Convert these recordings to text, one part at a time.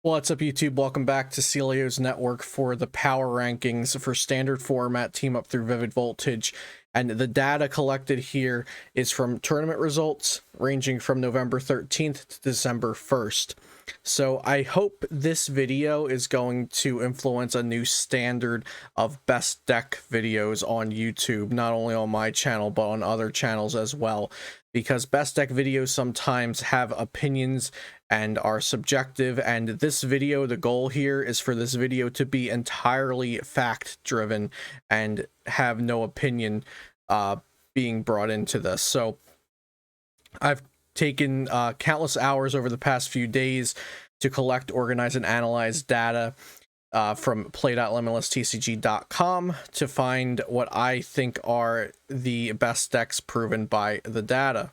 What's up, YouTube? Welcome back to Celio's Network for the power rankings for Standard Format Team-Up through Vivid Voltage. And the data collected here is from tournament results ranging from November 13th to December 1st. So I hope this video is going to influence a new standard of best deck videos on YouTube, not only on my channel, but on other channels as well. Because best deck videos sometimes have opinions and are subjective, and this video, the goal here is for this video to be entirely fact driven and have no opinion being brought into this. So I've taken countless hours over the past few days to collect, organize, and analyze data from play.limitlesstcg.com to find what I think are the best decks proven by the data.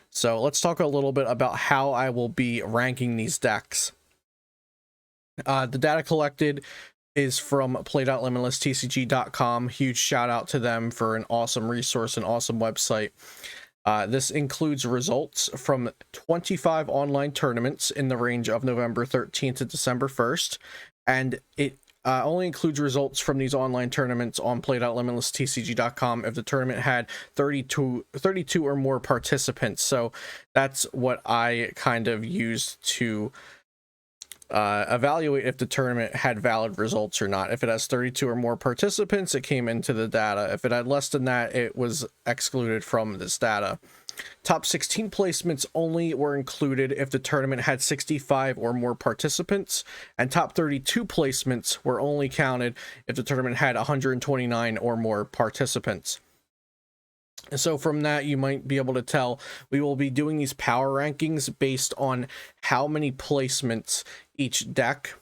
So let's talk a little bit about how I will be ranking these decks. The data collected is from play.limitlesstcg.com. Huge shout out to them for an awesome resource and awesome website. This includes results from 25 online tournaments in the range of November 13th to December 1st, and it only includes results from these online tournaments on play.limitlesstcg.com if the tournament had 32 or more participants. So that's what I kind of used to evaluate if the tournament had valid results or not. If it has 32 or more participants, it came into the data. If it had less than that, it was excluded from this data. Top 16 placements only were included if the tournament had 65 or more participants, and top 32 placements were only counted if the tournament had 129 or more participants. And so from that, you might be able to tell we will be doing these power rankings based on how many placements each deck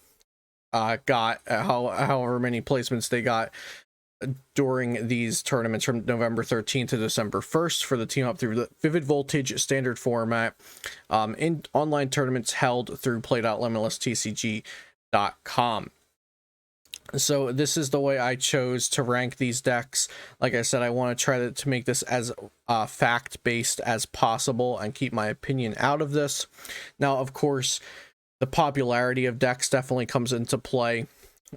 got, however many placements they got during these tournaments from November 13th to December 1st for the team up through the Vivid Voltage Standard Format in online tournaments held through play.limitlesstcg.com. So this is the way I chose to rank these decks. Like I said, I want to try to make this as fact-based as possible and keep my opinion out of this. Now, of course, the popularity of decks definitely comes into play.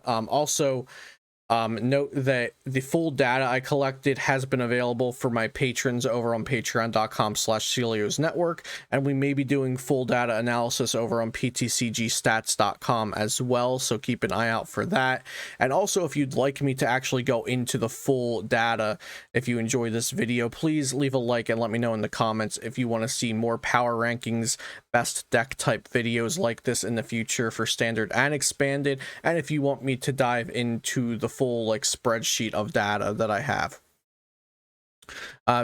Also, note that the full data I collected has been available for my patrons over on patreon.com/Celio's Network, and we may be doing full data analysis over on PTCGstats.com as well, so keep an eye out for that. And also, if you'd like me to actually go into the full data, if you enjoy this video, please leave a like and let me know in the comments if you want to see more power rankings, best deck type videos like this in the future for standard and expanded, and if you want me to dive into the full spreadsheet of data that I have.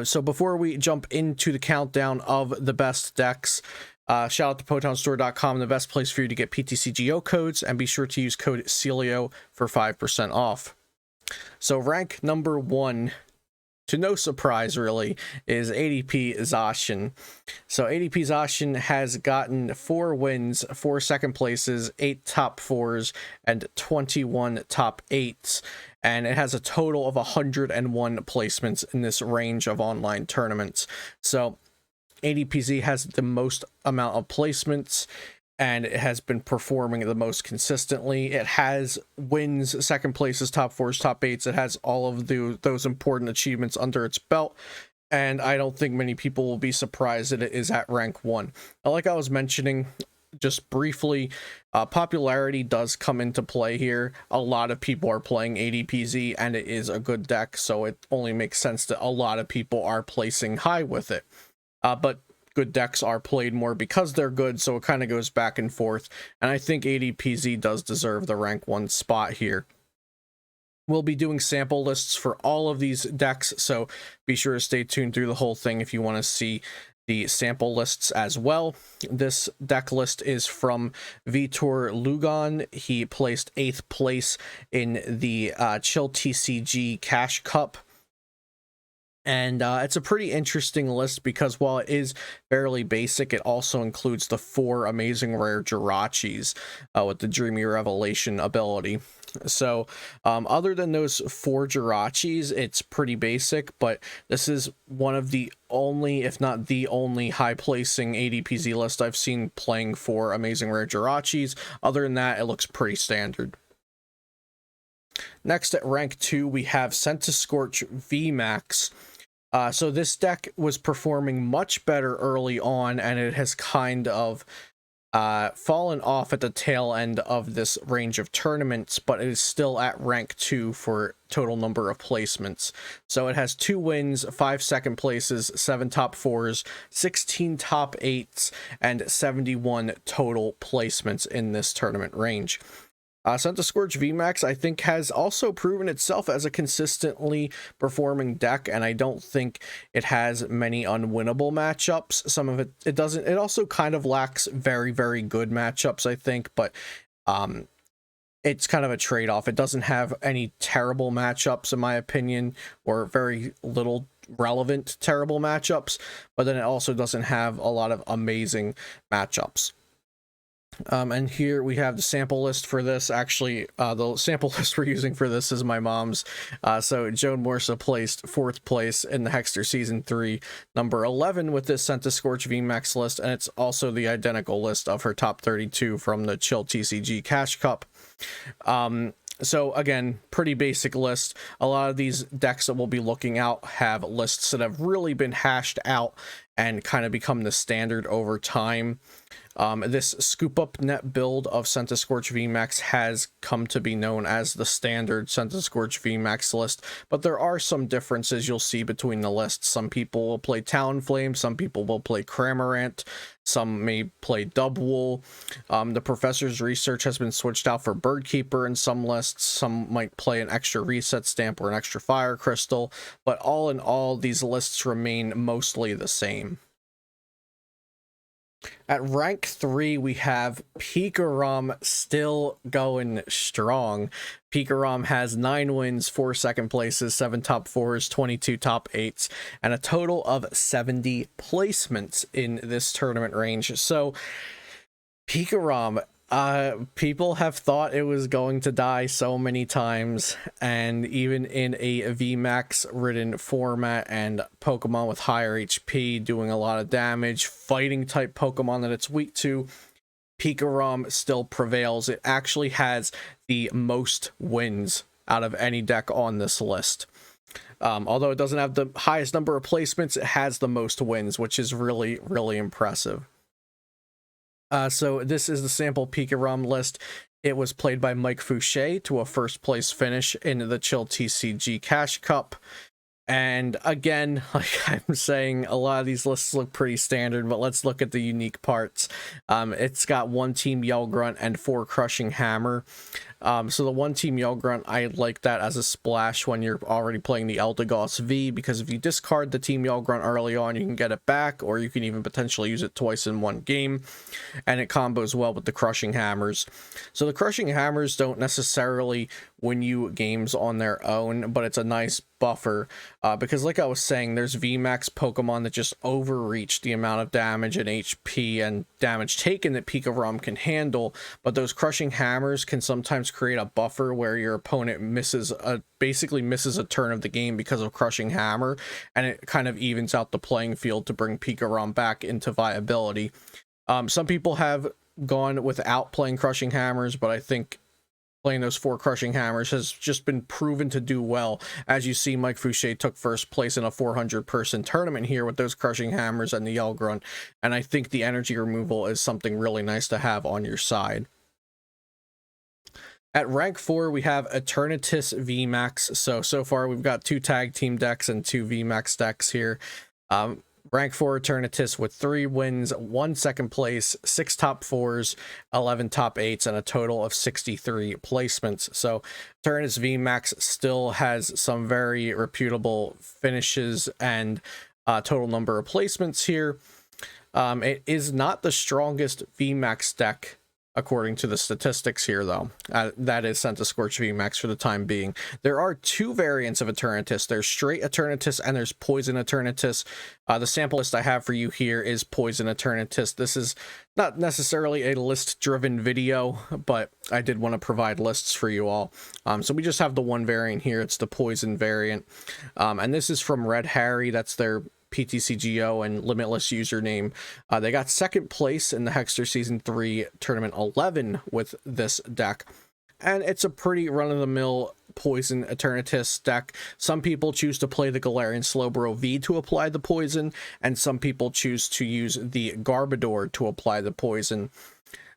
So before we jump into the countdown of the best decks, shout out to PotonStore.com, the best place for you to get PTCGO codes, and be sure to use code Celio for 5% off. So rank number 1, to no surprise really, is ADP Zacian. So ADP Zacian has gotten 4 wins, 4 second places, 8 top 4s, and 21 top 8s, and it has a total of 101 placements in this range of online tournaments. So ADPZ has the most amount of placements, and it has been performing the most consistently. It has wins, second places, top 4s, top 8s. It has all of those important achievements under its belt, and I don't think many people will be surprised that it is at rank 1. Like I was mentioning just briefly, popularity does come into play here. A lot of people are playing ADPZ, and it is a good deck, so it only makes sense that a lot of people are placing high with it. But good decks are played more because they're good, so it kind of goes back and forth, and I think ADPZ does deserve the rank 1 spot here. We'll be doing sample lists for all of these decks, so be sure to stay tuned through the whole thing if you want to see the sample lists as well. This deck list is from Vitor Lugan. He placed 8th place in the Chill TCG Cash Cup. And it's a pretty interesting list because while it is fairly basic, it also includes the 4 amazing rare Jirachis with the Dreamy Revelation ability. So other than those 4 Jirachis, it's pretty basic, but this is one of the only, if not the only, high placing ADPZ list I've seen playing 4 amazing rare Jirachis. Other than that, it looks pretty standard. Next at rank 2, we have Centiskorch VMAX. So this deck was performing much better early on, and it has kind of fallen off at the tail end of this range of tournaments, but it is still at rank 2 for total number of placements. So it has 2 wins, 5 second places, 7 top 4s, 16 top 8s, and 71 total placements in this tournament range. Centiskorch VMAX, I think, has also proven itself as a consistently performing deck, and I don't think it has many unwinnable matchups. Some of it doesn't. It also kind of lacks very, very good matchups, I think, but it's kind of a trade-off. It doesn't have any terrible matchups, in my opinion, or very little relevant terrible matchups, but then it also doesn't have a lot of amazing matchups. And here we have the sample list for this. Actually, the sample list we're using for this is my mom's. So Joan Morsa placed 4th place in the Hexter Season 3, number 11 with this Centiskorch VMAX list, and it's also the identical list of her top 32 from the Chill TCG Cash Cup. So again, pretty basic list. A lot of these decks that we'll be looking out have lists that have really been hashed out and kind of become the standard over time. This scoop up net build of Centiskorch VMAX has come to be known as the standard Centiskorch VMAX list, but there are some differences you'll see between the lists. Some people will play Talonflame, some people will play Cramorant, some may play Dubwool. The Professor's Research has been switched out for Birdkeeper in some lists. Some might play an extra reset stamp or an extra fire crystal, but all in all, these lists remain mostly the same. At rank 3, we have PikaRom still going strong. PikaRom has 9 wins, 4 second places, 7 top 4s, 22 top 8s, and a total of 70 placements in this tournament range. So PikaRom, people have thought it was going to die so many times, and even in a VMAX ridden format and Pokemon with higher HP doing a lot of damage, fighting type Pokemon that it's weak to, PikaRom still prevails. It actually has the most wins out of any deck on this list. Although it doesn't have the highest number of placements, it has the most wins, which is really, really impressive. So this is the sample PikaRom list. It was played by Mike Fouché to a 1st place finish in the Chill TCG Cash Cup. And again, like I'm saying, a lot of these lists look pretty standard, but let's look at the unique parts. It's got 1 Team Yell Grunt and 4 Crushing Hammer. So the 1 Team Yell Grunt, I like that as a splash when you're already playing the Eldegoss V, because if you discard the Team Yell Grunt early on, you can get it back, or you can even potentially use it twice in one game, and it combos well with the Crushing Hammers. So the Crushing Hammers don't necessarily win you games on their own, but it's a nice buffer, because like I was saying, there's VMAX Pokemon that just overreach the amount of damage and HP and damage taken that PikaRom can handle, but those Crushing Hammers can sometimes create a buffer where your opponent basically misses a turn of the game because of Crushing Hammer, and it kind of evens out the playing field to bring PikaRom back into viability. Some people have gone without playing Crushing Hammers, but I think playing those 4 Crushing Hammers has just been proven to do well. As you see, Mike Fouché took 1st place in a 400-person tournament here with those Crushing Hammers and the Yell Grunt, and I think the energy removal is something really nice to have on your side. At rank 4, we have Eternatus VMAX. So far we've got 2 tag team decks and 2 VMAX decks here. Rank 4 Eternatus with 3 wins, 1 second place, 6 top 4s, 11 top 8s, and a total of 63 placements. So Eternatus VMAX still has some very reputable finishes and total number of placements here. It is not the strongest VMAX deck according to the statistics here, though. That is Centiskorch VMAX for the time being. There are two variants of Eternatus. There's straight Eternatus and there's poison Eternatus. The sample list I have for you here is poison Eternatus. This is not necessarily a list-driven video, but I did want to provide lists for you all. So we just have the one variant here. It's the poison variant. And this is from Red Harry. That's their PTCGO and Limitless username. They got second place in the Hexter Season 3 Tournament 11 with this deck. And it's a pretty run-of-the-mill poison Eternatus deck. Some people choose to play the Galarian Slowbro V to apply the poison, and some people choose to use the Garbodor to apply the poison.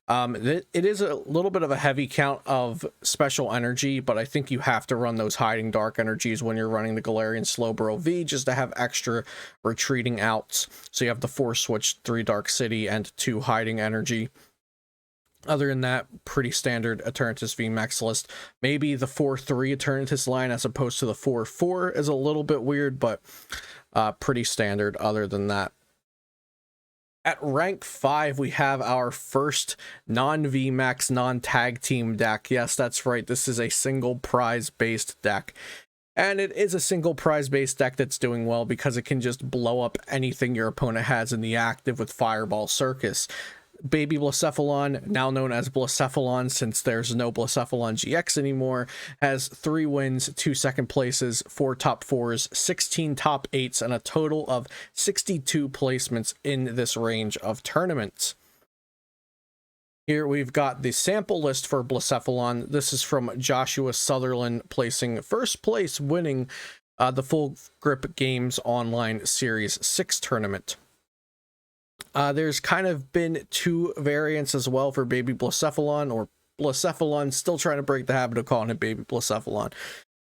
It is a little bit of a heavy count of special energy, but I think you have to run those hiding dark energies when you're running the Galarian Slowbro V just to have extra retreating outs. So you have the 4 switch, 3 Dark City, and 2 hiding energy. Other than that, pretty standard Eternatus VMAX list. Maybe the 4-3 Eternatus line as opposed to the 4-4 is a little bit weird, but pretty standard other than that. At rank 5, we have our first non-VMAX, non-tag team deck. Yes, that's right. This is a single prize-based deck. And it is a single prize-based deck that's doing well because it can just blow up anything your opponent has in the active with Fireball Circus. Baby Blacephalon, now known as Blacephalon since there's no Blacephalon GX anymore, has 3 wins, 2 second places, 4 top 4s, 16 top 8s, and a total of 62 placements in this range of tournaments. Here we've got the sample list for Blacephalon. This is from Joshua Sutherland, placing first place, winning the Full Grip Games Online Series 6 tournament. There's kind of been 2 variants as well for Baby Blacephalon, or Blacephalon, still trying to break the habit of calling it Baby Blacephalon.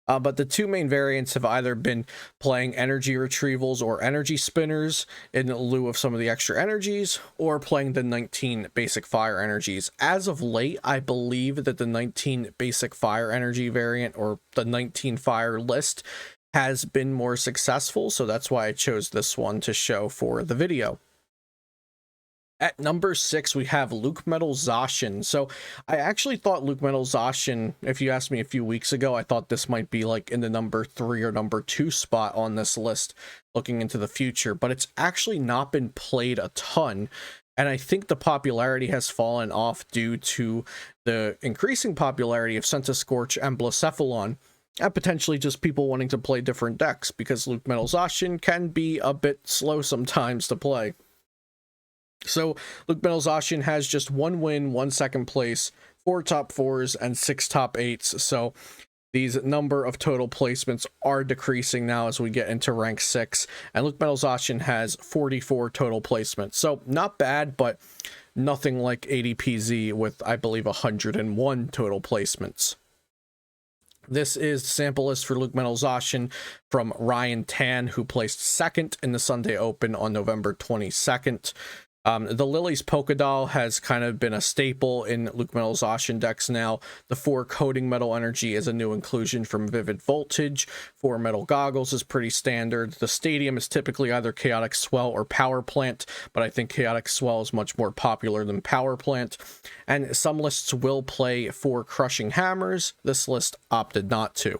But the 2 main variants have either been playing energy retrievals or energy spinners in lieu of some of the extra energies, or playing the 19 basic fire energies. As of late, I believe that the 19 basic fire energy variant, or the 19 fire list, has been more successful, so that's why I chose this one to show for the video. At number 6, we have LucMetal Zacian. So I actually thought LucMetal Zacian, if you asked me a few weeks ago, I thought this might be like in the number 3 or number 2 spot on this list looking into the future, but it's actually not been played a ton. And I think the popularity has fallen off due to the increasing popularity of Centiskorch and Blacephalon, and potentially just people wanting to play different decks, because LucMetal Zacian can be a bit slow sometimes to play. So LucMetal Zacian has just 1 win, 1 second place, 4 top 4s, and 6 top 8s. So these number of total placements are decreasing now as we get into rank 6. And LucMetal Zacian has 44 total placements. So not bad, but nothing like ADP Z with, I believe, 101 total placements. This is the sample list for LucMetal Zacian from Ryan Tan, who placed 2nd in the Sunday Open on November 22nd. The Lily's Polkadol has kind of been a staple in LucMetal Zacian decks now. The 4 Coding Metal Energy is a new inclusion from Vivid Voltage. 4 Metal Goggles is pretty standard. The Stadium is typically either Chaotic Swell or Power Plant, but I think Chaotic Swell is much more popular than Power Plant. And some lists will play 4 Crushing Hammers. This list opted not to.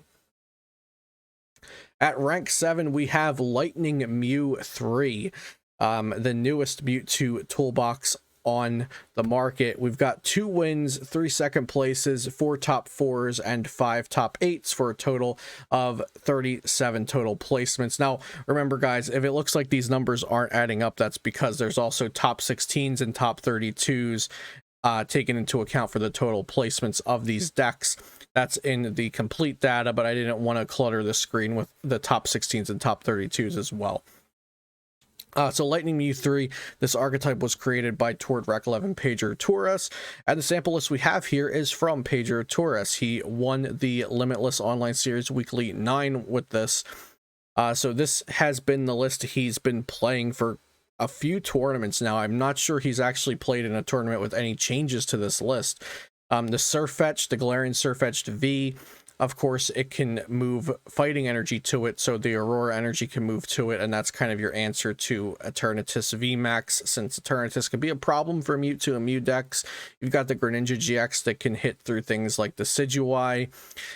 At rank 7, we have Lightning Mew 3. The newest Mewtwo toolbox on the market. We've got 2 wins, 3 second places, 4 top 4s, and 5 top 8s for a total of 37 total placements. Now, remember guys, if it looks like these numbers aren't adding up, that's because there's also top 16s and top 32s taken into account for the total placements of these decks. That's in the complete data, but I didn't want to clutter the screen with the top 16s and top 32s as well. So Lightning Mew 3, this archetype was created by Tord Reklev and Pedro Torres, and the sample list we have here is from Pedro Torres. He won the Limitless Online Series Weekly 9 with this. So this has been the list he's been playing for a few tournaments now. I'm not sure he's actually played in a tournament with any changes to this list. The Surfetch'd, the Galarian Surfetch'd V, Of course, it can move fighting energy to it, so the Aurora energy can move to it, and that's kind of your answer to Eternatus VMAX, since Eternatus can be a problem for Mewtwo and Mew decks. You've got the Greninja GX that can hit through things like the Decidueye.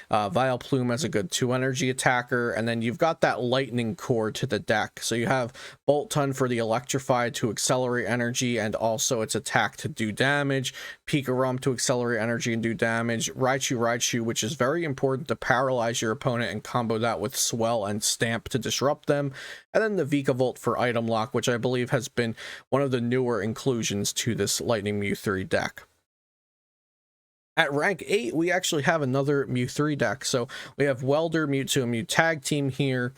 Vileplume as a good 2 energy attacker, and then you've got that lightning core to the deck. So you have Boltund for the Electrify to accelerate energy and also its attack to do damage, PikaRom to accelerate energy and do damage, Raichu, which is very important to paralyze your opponent and combo that with Swell and Stamp to disrupt them, and then the Vikavolt for item lock, which I believe has been one of the newer inclusions to this Lightning Mew 3 deck. At rank 8, we actually have another Mew 3 deck. So we have Welder, Mewtwo, and Mew tag team here.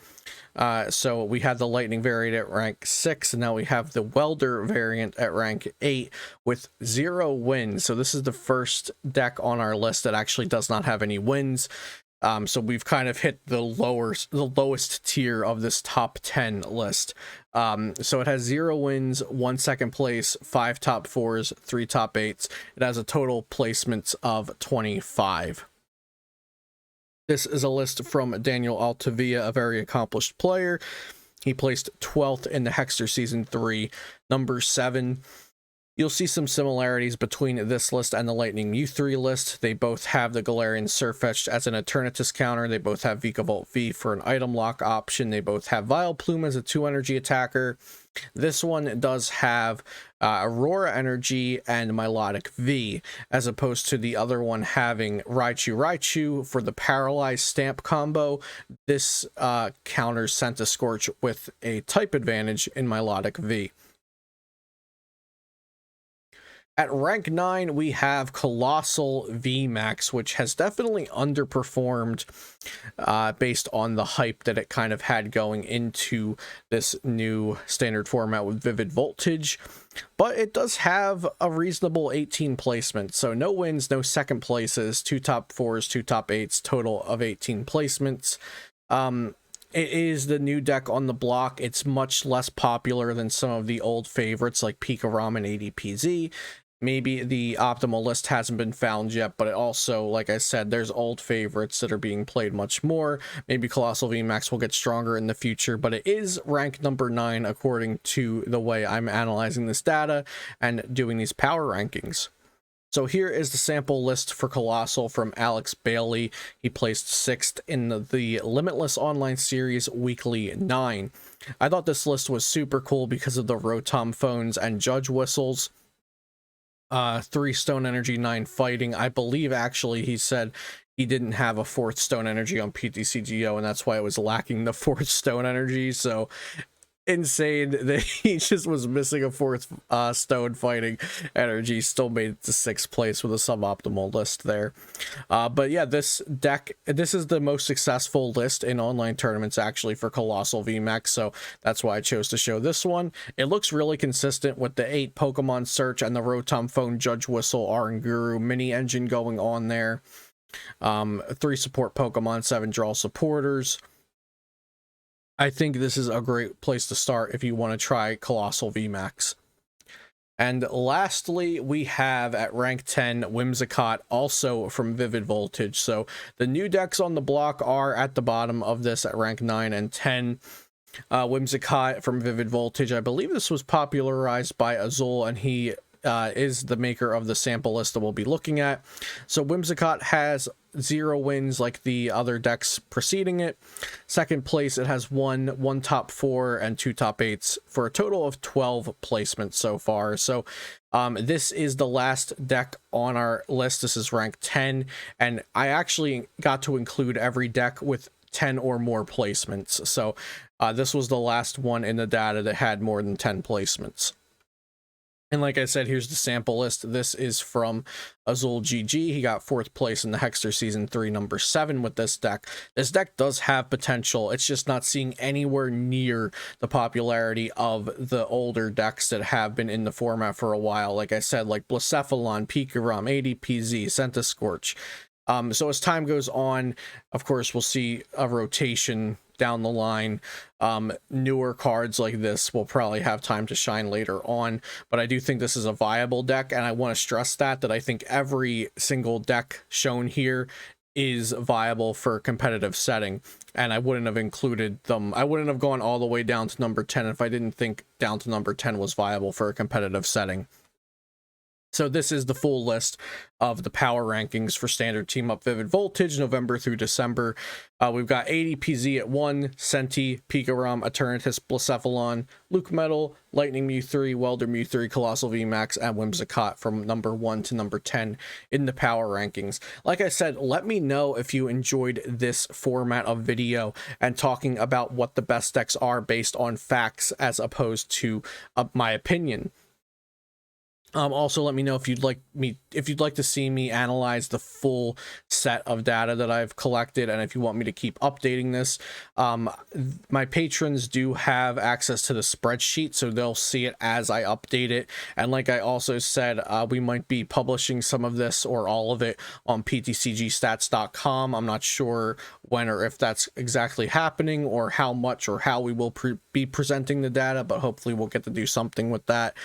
So we had the Lightning variant at rank 6, and now we have the Welder variant at rank 8 with 0 wins. So this is the first deck on our list that actually does not have any wins. So we've kind of hit the lowest tier of this top 10 list. So it has 0 wins, 1 second place, 5 top 4s, 3 top 8s. It has a total placements of 25. This is a list from Daniel Altavia, a very accomplished player. He placed 12th in the Hexter Season 3, number 7. You'll see some similarities between this list and the Lightning Mew 3 list. They both have the Galarian Sirfetch'd as an Eternatus counter. They both have Vikavolt V for an item lock option. They both have Vileplume as a 2 energy attacker. This one does have Aurora Energy and Milotic V, as opposed to the other one having Raichu for the Paralyzed Stamp combo. This counters Centiskorch with a type advantage in Milotic V. At rank 9, we have Coalossal VMAX, which has definitely underperformed based on the hype that it kind of had going into this new standard format with Vivid Voltage. But it does have a reasonable 18 placements, so no wins, no second places, 2 top 4s, 2 top 8s, total of 18 placements. It is the new deck on the block. It's much less popular than some of the old favorites like PikaRom and ADP Z. Maybe the optimal list hasn't been found yet, but it also, like I said, there's old favorites that are being played much more. Maybe Coalossal VMAX will get stronger in the future, but it is ranked number 9 according to the way I'm analyzing this data and doing these power rankings. So here is the sample list for Coalossal from Alex Bailey. He placed 6th in the Limitless Online Series Weekly 9. I thought this list was super cool because of the Rotom phones and Judge Whistles. 3 Stone Energy, 9 Fighting. I believe actually he said he didn't have a 4th Stone Energy on PTCGO, and that's why it was lacking the 4th Stone Energy. So insane that he just was missing a 4th Stone Fighting energy. Still made it to 6th place with a suboptimal list there. But yeah, this deck, this is the most successful list in online tournaments actually for Coalossal VMAX, so that's why I chose to show this one. It looks really consistent with the 8 Pokemon Search and the Rotom Phone, Judge Whistle, Guru mini engine going on there. 3 support Pokemon, 7 draw supporters. I think this is a great place to start if you want to try Coalossal VMAX. And lastly, we have at rank 10 Whimsicott, also from Vivid Voltage. So the new decks on the block are at the bottom of this at rank 9 and 10. Whimsicott from Vivid Voltage, I believe this was popularized by Azul, and he is the maker of the sample list that we'll be looking at. So Whimsicott has 0 wins like the other decks preceding it. Second place, it has 1 top 4 and 2 top 8s for a total of 12 placements so far. So this is the last deck on our list. This is rank 10, and I actually got to include every deck with 10 or more placements. So this was the last one in the data that had more than 10 placements. And like I said, here's the sample list. This is from Azul GG. He got 4th place in the Hexter Season 3, number 7 with this deck. This deck does have potential. It's just not seeing anywhere near the popularity of the older decks that have been in the format for a while. Like I said, like Blacephalon, PikaRom, ADP Z, Centiskorch. So as time goes on, of course, we'll see a rotation down the line. Newer cards like this will probably have time to shine later on, but I do think this is a viable deck, and I want to stress that I think every single deck shown here is viable for competitive setting, and I wouldn't have included them. I wouldn't have gone all the way down to number 10 if I didn't think down to number 10 was viable for a competitive setting. So this is the full list of the power rankings for standard team up Vivid Voltage, November through December. We've got ADP Z at 1, Senti, PikaRom, Eternatus, Blacephalon, LucMetal, Lightning Mewtwo, Welder Mewtwo, Coalossal VMAX, and Whimsicott from number 1 to number 10 in the power rankings. Like I said, let me know if you enjoyed this format of video and talking about what the best decks are based on facts as opposed to my opinion. Also, let me know if you'd like to see me analyze the full set of data that I've collected, and if you want me to keep updating this. My patrons do have access to the spreadsheet, so they'll see it as I update it. And like I also said, we might be publishing some of this or all of it on PTCGstats.com. I'm not sure when or if that's exactly happening, or how much or how we will be presenting the data, but hopefully we'll get to do something with that.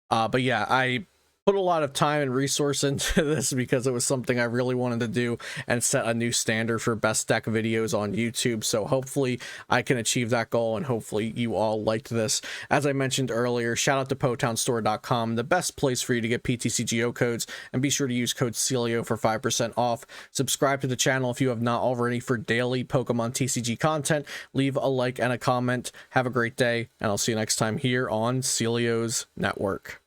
But yeah, I put a lot of time and resource into this because it was something I really wanted to do and set a new standard for best deck videos on YouTube. So hopefully I can achieve that goal, and hopefully you all liked this. As I mentioned earlier, shout out to PotownStore.com, the best place for you to get PTCGO codes, and be sure to use code CELIO for 5% off. Subscribe to the channel if you have not already for daily Pokemon TCG content. Leave a like and a comment. Have a great day, and I'll see you next time here on Celio's Network.